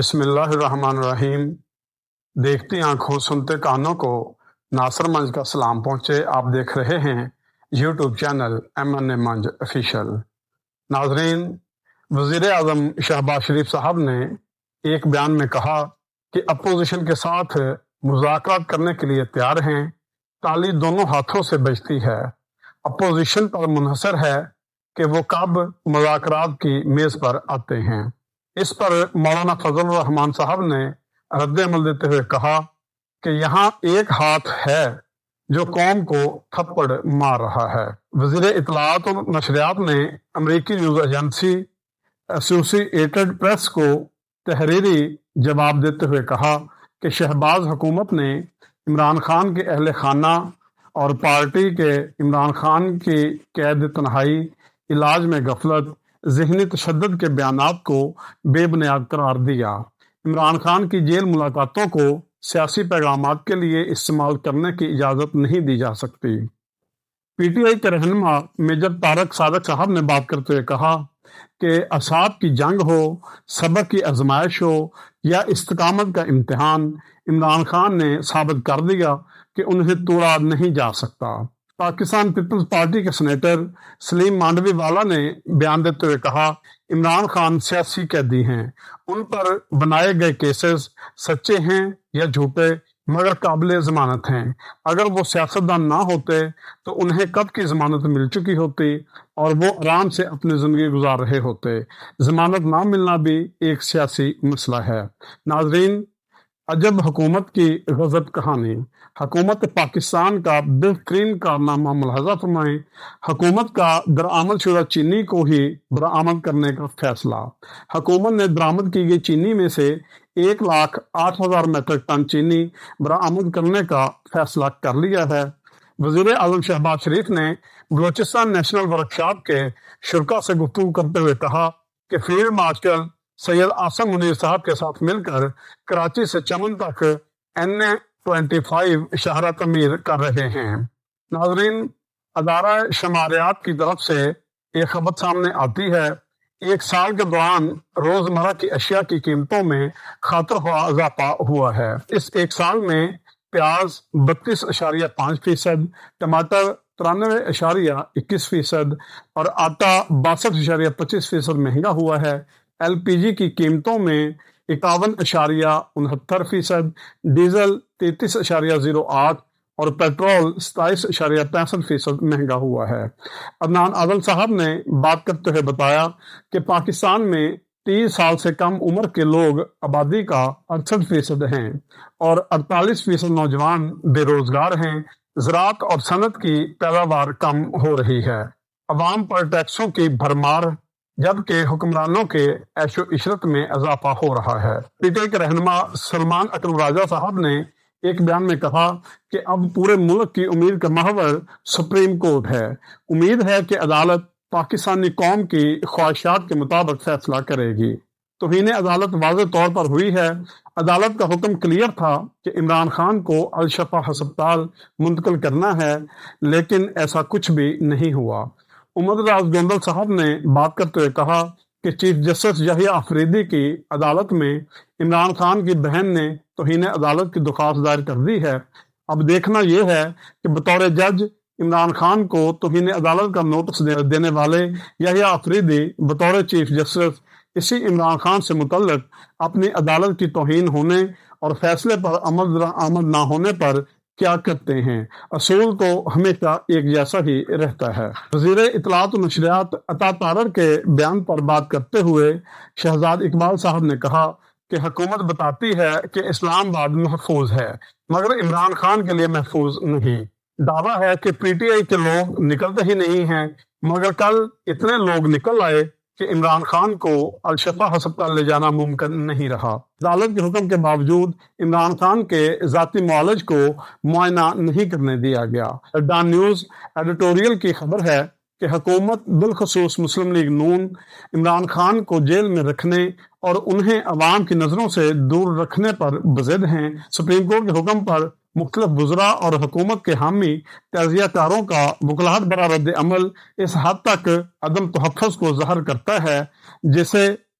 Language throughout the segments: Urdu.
بسم اللہ الرحمن الرحیم۔ دیکھتی آنکھوں سنتے کانوں کو ناصر منج کا سلام پہنچے۔ آپ دیکھ رہے ہیں یوٹیوب چینل MNA منج آفیشیل۔ ناظرین، وزیر اعظم شہباز شریف صاحب نے ایک بیان میں کہا کہ اپوزیشن کے ساتھ مذاکرات کرنے کے لیے تیار ہیں، تالی دونوں ہاتھوں سے بجتی ہے، اپوزیشن پر منحصر ہے کہ وہ کب مذاکرات کی میز پر آتے ہیں۔ اس پر مولانا فضل الرحمان صاحب نے رد عمل دیتے ہوئے کہا کہ یہاں ایک ہاتھ ہے جو قوم کو تھپڑ مار رہا ہے۔ وزیر اطلاعات اور نشریات نے امریکی نیوز ایجنسی ایسوسی ایٹڈ پریس کو تحریری جواب دیتے ہوئے کہا کہ شہباز حکومت نے عمران خان کے اہل خانہ اور پارٹی کے عمران خان کی قید تنہائی، علاج میں غفلت، ذہنی تشدد کے بیانات کو بے بنیاد قرار دیا۔ عمران خان کی جیل ملاقاتوں کو سیاسی پیغامات کے لیے استعمال کرنے کی اجازت نہیں دی جا سکتی۔ PTI کے رہنما میجر طارق صادق صاحب نے بات کرتے ہوئے کہا کہ اعصاب کی جنگ ہو، صبر کی آزمائش ہو یا استقامت کا امتحان، عمران خان نے ثابت کر دیا کہ انہیں توڑا نہیں جا سکتا۔ پاکستان پیپلز پارٹی کے سینیٹر سلیم مانڈوی والا نے بیان دیتے ہوئے کہا، عمران خان سیاسی قیدی ہیں، ان پر بنائے گئے کیسز سچے ہیں یا جھوٹے مگر قابل ضمانت ہیں۔ اگر وہ سیاستدان نہ ہوتے تو انہیں کب کی ضمانت مل چکی ہوتی اور وہ آرام سے اپنی زندگی گزار رہے ہوتے۔ ضمانت نہ ملنا بھی ایک سیاسی مسئلہ ہے۔ ناظرین، عجب حکومت کی غضب کہانی۔ حکومت پاکستان کا بہترین کارنامہ ملاحظہ فرمائیں۔ حکومت کا درآمد شدہ چینی کو ہی برآمد کرنے کا فیصلہ۔ حکومت نے درآمد کی گئی چینی میں سے 1,08,000 میٹرک ٹن چینی برآمد کرنے کا فیصلہ کر لیا ہے۔ وزیر اعظم شہباز شریف نے بلوچستان نیشنل ورکشاپ کے شرکاء سے گفتگو کرتے ہوئے کہا کہ فیلڈ مارشل سید عاصم منیر صاحب کے ساتھ مل کر کراچی سے چمن تک NA-25 شاہراہ تعمیر کر رہے ہیں۔ ناظرین، ادارہ شماریات کی طرف سے ایک خبر سامنے آتی ہے، ایک سال کے دوران روزمرہ کی اشیاء کی قیمتوں میں خاطر خواہ اضافہ ہوا ہے۔ اس ایک سال میں پیاز 32.5%، ٹماٹر 93.21% اور آٹا 62.25% مہنگا ہوا ہے۔ LPG کی قیمتوں میں 51.69%، ڈیزل 33.08 اور پیٹرول 27.65% مہنگا ہوا ہے۔ عدنان عادل صاحب نے بات کرتے ہوئے بتایا کہ پاکستان میں 30 سال سے کم عمر کے لوگ آبادی کا 68% ہیں اور 48% نوجوان بے روزگار ہیں۔ زراعت اور صنعت کی پیداوار کم ہو رہی ہے۔ عوام پر ٹیکسوں کی بھرمار جبکہ حکمرانوں کے عیش و عشرت میں اضافہ ہو رہا ہے۔ PTI کے رہنما سلمان اکرم راجہ صاحب نے ایک بیان میں کہا کہ اب پورے ملک کی امید کا محور سپریم کورٹ ہے۔ امید ہے کہ عدالت پاکستانی قوم کی خواہشات کے مطابق فیصلہ کرے گی۔ توہین عدالت واضح طور پر ہوئی ہے۔ عدالت کا حکم کلیئر تھا کہ عمران خان کو الشفا ہسپتال منتقل کرنا ہے، لیکن ایسا کچھ بھی نہیں ہوا۔ عمر راز گوندل صاحب نے بات کرتے ہوئے کہا کہ چیف جسٹس یحییٰ آفریدی کی عدالت میں عمران خان کی بہن نے توہین عدالت کی درخواست دائر کر دی ہے۔ اب دیکھنا یہ ہے کہ بطور جج عمران خان کو توہین عدالت کا نوٹس دینے والے یحییٰ آفریدی بطور چیف جسٹس اسی عمران خان سے متعلق اپنی عدالت کی توہین ہونے اور فیصلے پر عمل درآمد نہ ہونے پر کیا کرتے ہیں۔ اصول تو ہمیشہ ایک جیسا ہی رہتا ہے۔ وزیر اطلاعات و نشریات عطا تارڑ کے بیان پر بات کرتے ہوئے شہزاد اقبال صاحب نے کہا کہ حکومت بتاتی ہے کہ اسلام آباد محفوظ ہے مگر عمران خان کے لیے محفوظ نہیں۔ دعویٰ ہے کہ PTI کے لوگ نکلتے ہی نہیں ہیں مگر کل اتنے لوگ نکل آئے کہ عمران خان کو الشفا ہسپتال لے جانا ممکن نہیں رہا۔ عدالت کے حکم کے باوجود عمران خان کے ذاتی معالج کو معائنہ نہیں کرنے دیا گیا۔ ڈان نیوز ایڈیٹوریل کی خبر ہے کہ حکومت بالخصوص مسلم لیگ نون عمران خان کو جیل میں رکھنے اور انہیں عوام کی نظروں سے دور رکھنے پر بضد ہیں۔ سپریم کورٹ کے حکم پر مختلف وزراء اور حکومت کے حامی تجزیہ کاروں کا وکلاہٹ برا رد عمل اس حد تک عدم تحفظ کو ظاہر کرتا ہے جسے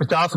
50